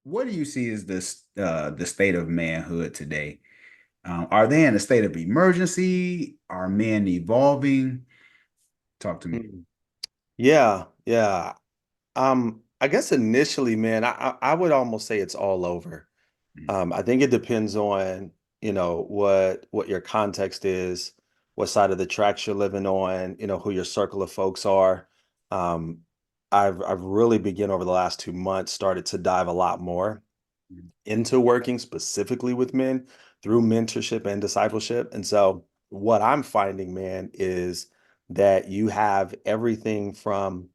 what do you see as the state of manhood today? Are they in a state of emergency? Are men evolving? Talk to me. Mm. Yeah, yeah. I guess initially, man, I would almost say it's all over. Mm, I think it depends on, what your context is, what side of the tracks you're living on, who your circle of folks are. Um, I've really begun over the last 2 months started to dive a lot more mm, into working specifically with men through mentorship and discipleship. And so what I'm finding, man, is that you have everything from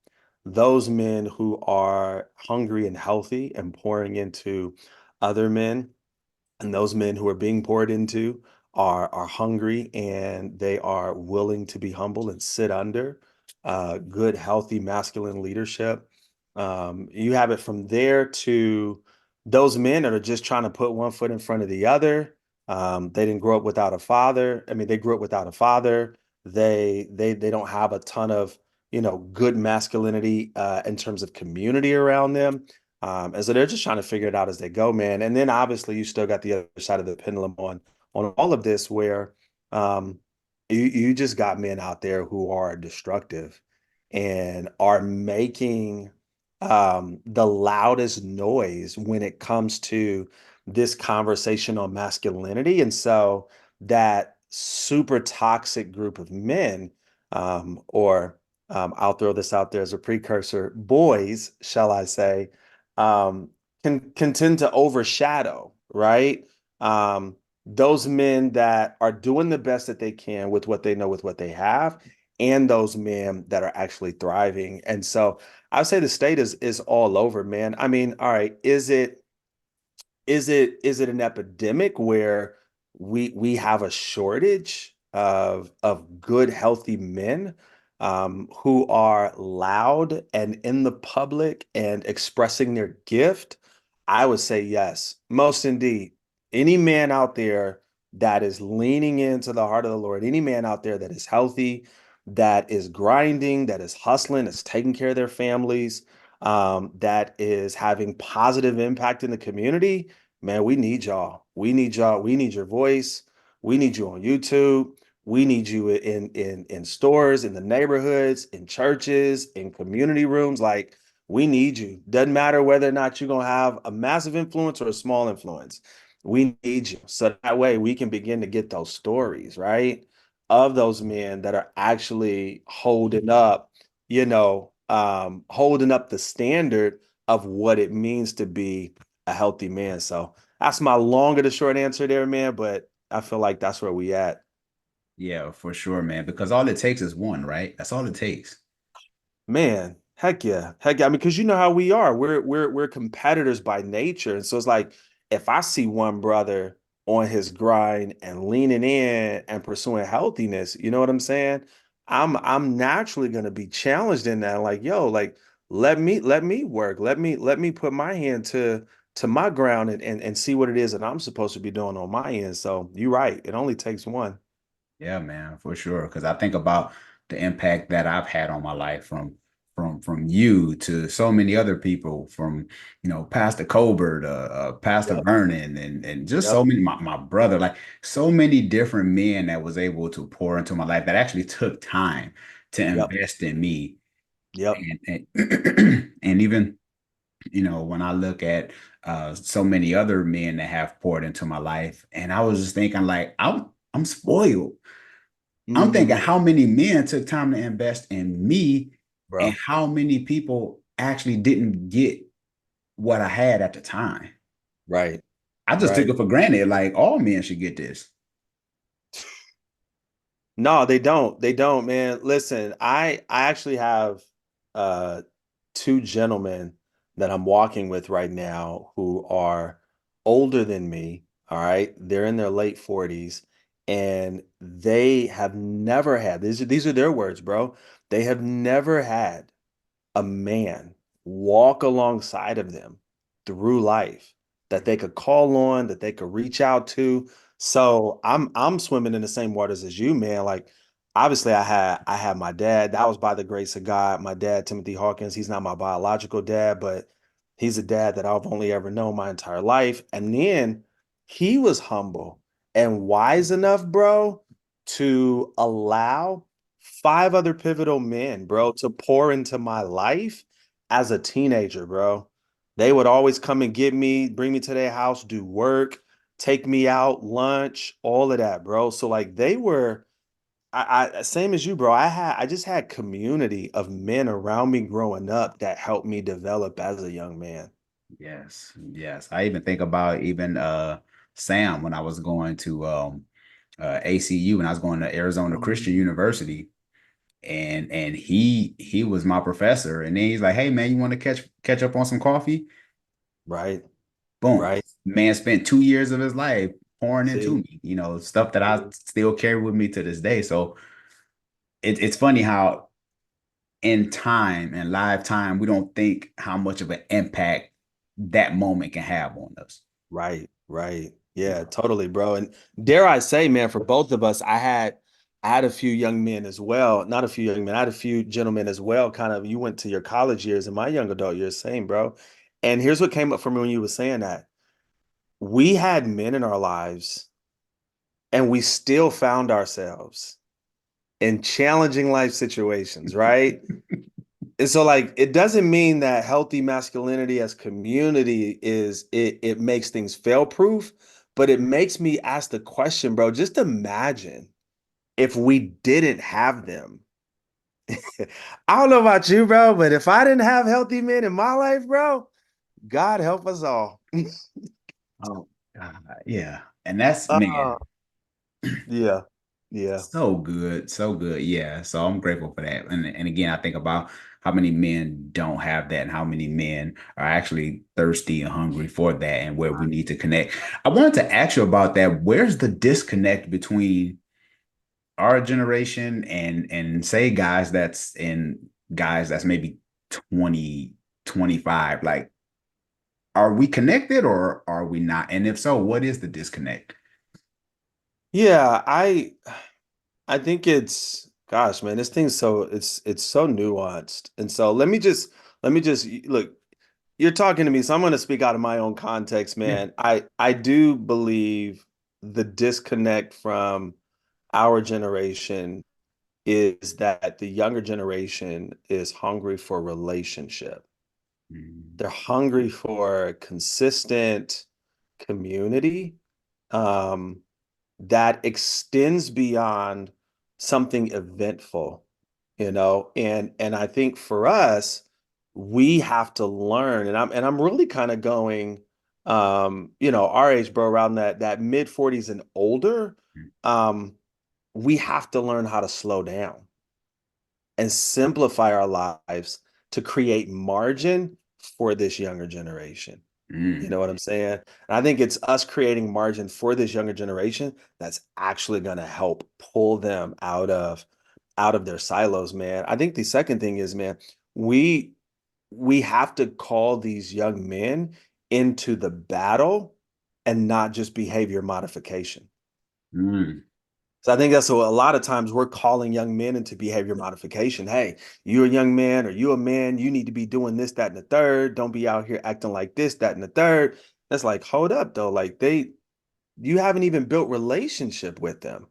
those men who are hungry and healthy and pouring into other men, and those men who are being poured into are hungry and they are willing to be humble and sit under good, healthy, masculine leadership. You have it from there to those men that are just trying to put one foot in front of the other. They didn't grow up without a father. I mean, they grew up without a father. They don't have a ton of good masculinity in terms of community around them. And so they're just trying to figure it out as they go, man. And then obviously you still got the other side of the pendulum on all of this where um you just got men out there who are destructive and are making the loudest noise when it comes to this conversation on masculinity. And so that super toxic group of men, or I'll throw this out there as a precursor, boys, shall I say, um, can tend to overshadow, right? Those men that are doing the best that they can with what they know, with what they have, and those men that are actually thriving. And so I would say the state is all over, man. I mean, all right, is it an epidemic where we have a shortage of good healthy men who are loud and in the public and expressing their gift? I would say yes, most indeed. Any man out there that is leaning into the heart of the Lord, any man out there that is healthy, that is grinding, that is hustling, that's taking care of their families, that is having positive impact in the community. Man, we need y'all. We need y'all. We need your voice. We need you on YouTube. We need you in stores, in the neighborhoods, in churches, in community rooms. Like, we need you. Doesn't matter whether or not you're gonna have a massive influence or a small influence. We need you. So that way we can begin to get those stories, right? Of those men that are actually holding up the standard of what it means to be a healthy man. So that's my longer the short answer there, man. But I feel like that's where we at. Yeah, for sure, man. Because all it takes is one, right? That's all it takes. Man, heck yeah. Heck yeah. I mean, because you know how we are. We're competitors by nature. And so it's like if I see one brother on his grind and leaning in and pursuing healthiness, you know what I'm saying? I'm naturally gonna be challenged in that. Like, yo, like let me work. Let me put my hand to my ground and see what it is that I'm supposed to be doing on my end. So you're right. It only takes one. Yeah, man, for sure. Because I think about the impact that I've had on my life from you to so many other people, from Pastor Colbert, Pastor Yep. Vernon, and just so Yep. many my brother, like so many different men that was able to pour into my life that actually took time to Yep. invest in me, Yep. and even when I look at so many other men that have poured into my life, and I was just thinking like I'm spoiled. I'm thinking Mhm. how many men took time to invest in me and Bro. how many people actually didn't get what I had at the time. Right. I just took Right. it for granted, like all men should get this. No, they don't. They don't, man. Listen, I actually have uh two gentlemen that I'm walking with right now who are older than me. All right. They're in their late 40s and they have never had these are their words, bro. They have never had a man walk alongside of them through life that they could call on, that they could reach out to. So I'm swimming in the same waters as you, man. Like obviously I had my dad. That was by the grace of God. My dad, Timothy Hawkins, he's not my biological dad, but He's a dad that I've only ever known my entire life. And then he was humble and wise enough, bro, to allow five other pivotal men, bro, to pour into my life as a teenager, bro. They would always come and get me, bring me to their house, do work, take me out, lunch, all of that, bro. So like they were I same as you, bro. I just had community of men around me growing up that helped me develop as a young man. Yes, yes. I even think about even Sam when I was going to ACU and I was going to Arizona Christian University and he was my professor and then he's like, "Hey man, you want to catch up on some coffee?" Right, Boom. right. Man spent 2 years of his life pouring into See, me, stuff that I see, still carry with me to this day. So it's funny how in time and live time, we don't think how much of an impact that moment can have on us. right, right. You Yeah, know. totally, bro. And dare I say, man, for both of us, I had a few young men as well. Not a few young men, I had a few gentlemen as well. Kind of, you went to your college years and my young adult years, same, bro. And here's what came up for me when you were saying that. We had men in our lives and we still found ourselves in challenging life situations, right? And so like it doesn't mean that healthy masculinity as community it makes things fail proof, but it makes me ask the question, bro, just imagine if we didn't have them. I don't know about you, bro, but if I didn't have healthy men in my life, bro, God help us all. Oh, God, yeah. And that's, Uh, man, yeah. Yeah. so good, so good. Yeah. So I'm grateful for that. And again, I think about how many men don't have that and how many men are actually thirsty and hungry for that and where we need to connect. I wanted to ask you about that. Where's the disconnect between our generation and say guys that's maybe 20, 25? Like, are we connected or are we not? And if so, what is the disconnect? Yeah, I think it's gosh, man, this thing's so it's so nuanced. And so let me just look, you're talking to me, so I'm going to speak out of my own context, Yeah. man. I do believe the disconnect from our generation is that the younger generation is hungry for relationship. Mm, They're hungry for consistent community. Um, that extends beyond something eventful, and I think for us we have to learn, and I'm really kind of going our age, bro, around that mid 40s and older. um we have to learn how to slow down and simplify our lives to create margin for this younger generation. You mm, know what I'm saying? And I think it's us creating margin for this younger generation that's actually going to help pull them out of their silos, man. I think the second thing is, man, we we have to call these young men into the battle and not just behavior modification. mm, So I think that's what a lot of times we're calling young men into behavior modification. Hey, you're a young man or you a man, you need to be doing this, that, and the third. Don't be out here acting like this, that, and the third. That's like, hold up though. Like you haven't even built relationship with them.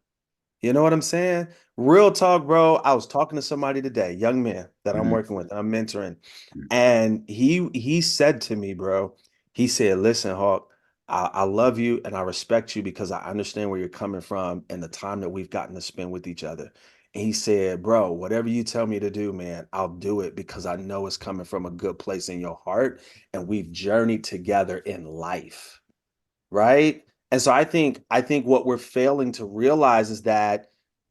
You know what I'm saying? Real talk, bro. I was talking to somebody today, young man that I'm mm, working with, and I'm mentoring, mm, and he said to me, bro, he said, "Listen, Hawk, I love you and I respect you because I understand where you're coming from and the time that we've gotten to spend with each other." And he said, "Bro, whatever you tell me to do, man, I'll do it because I know it's coming from a good place in your heart, and we've journeyed together in life." Right? And so I think what we're failing to realize is that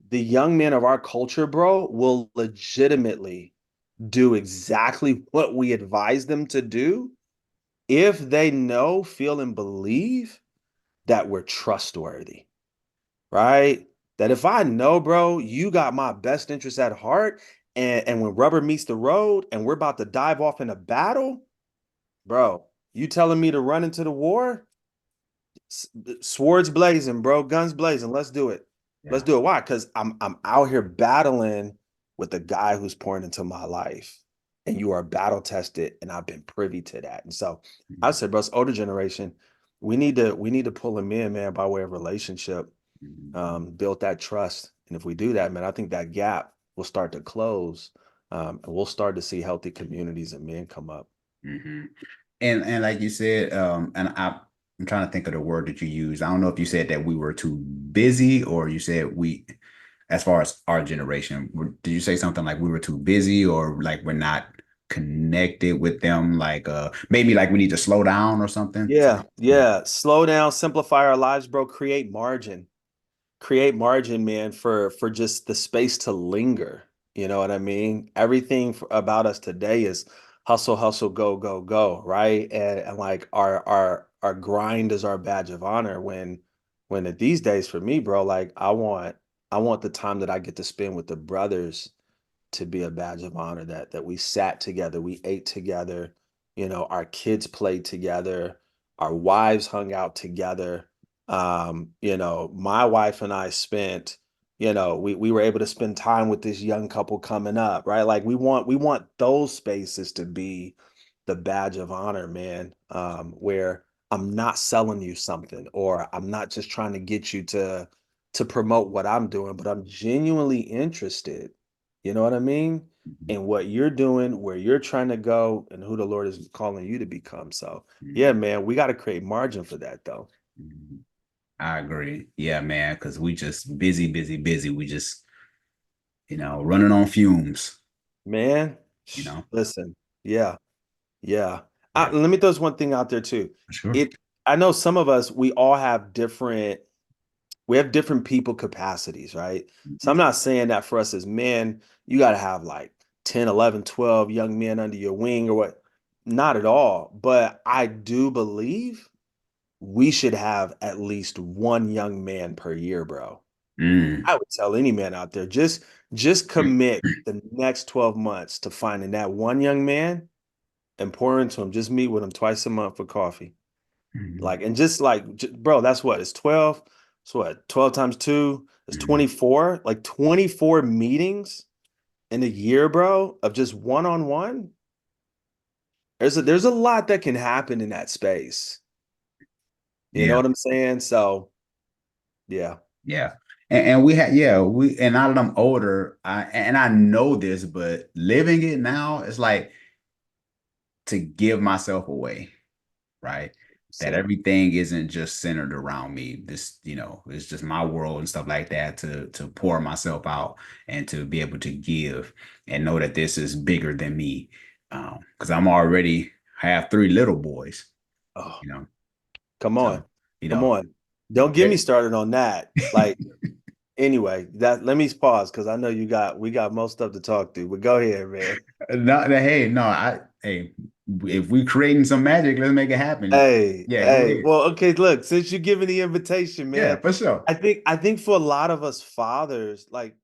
the young men of our culture, bro, will legitimately do exactly what we advise them to do if they know, feel, and believe that we're trustworthy, right? That if I know, bro, you got my best interest at heart, and when rubber meets the road and we're about to dive off in a battle, bro, you telling me to run into the war? Swords blazing, bro, guns blazing. Let's do it. Let's yeah. do it. Why? Because I'm out here battling with the guy who's pouring into my life. and you are battle tested, and I've been privy to that. And so I Mhm, said, bro, it's older generation, we need to pull them in, man, by way of relationship, mhm, build that trust. And if we do that, man, I think that gap will start to close. And we'll start to see healthy communities and men come up. mhm. And like you said, I'm trying to think of the word that you used. I don't know if you said that we were too busy or you said we, as far as our generation, did you say something like we were too busy or like we're not connected with them? Like maybe like we need to slow down or something. Yeah, yeah. Slow down, simplify our lives, bro. Create margin, man, for just the space to linger. You know what I mean? Everything about us today is hustle, hustle, go, go, go, right? And like our grind is our badge of honor. When these days for me, bro, like I want the time that I get to spend with the brothers to be a badge of honor, that we sat together, we ate together, our kids played together, our wives hung out together. My wife and I spent, we were able to spend time with this young couple coming up, right? Like we want those spaces to be the badge of honor, man, where I'm not selling you something, or I'm not just trying to get you to promote what I'm doing, but I'm genuinely interested, you know what I mean? Mhm, And what you're doing, where you're trying to go, and who the Lord is calling you to become. So, mhm, yeah, man, we got to create margin for that, though. mhm. I agree. Yeah, man, because we just busy, busy, busy. We just, running on fumes, Man, you know. listen, yeah, yeah. Yeah, Let me throw this one thing out there too. for sure. It, I know some of us, we have different people capacities, right? So I'm Mhm, not saying that for us as men, you got to have like 10, 11, 12 young men under your wing or what. Not at all. But I do believe we should have at least one young man per year, bro. mm, I would tell any man out there, just commit the next 12 months to finding that one young man and pour into him. Just meet with him twice a month for coffee. mhm, Like, and just like, bro, that's what it's 12. So what? 12 times two is mhm. 24. Like 24 meetings in a year, bro, of just one-on-one. There's a lot that can happen in that space. You know Yeah, what I'm saying? So yeah. yeah. And we had, yeah, and now that I'm older, I know this, but living it now, it's like to give myself away, right? That So, everything isn't just centered around me. This, it's just my world and stuff like that to pour myself out and to be able to give and know that this is bigger than me. Because I'm already have three little boys, oh, you know. come on. So, you Come know, on. Don't get me it- started on that. Like, anyway, that let me pause because I know we got most stuff to talk to, but go ahead, man. no, hey, no, hey, if we creating some magic, let's make it happen. Hey, Yeah, go hey. ahead. Well, okay, look, since you're giving the invitation, Yeah, man, for sure. I think for a lot of us fathers, like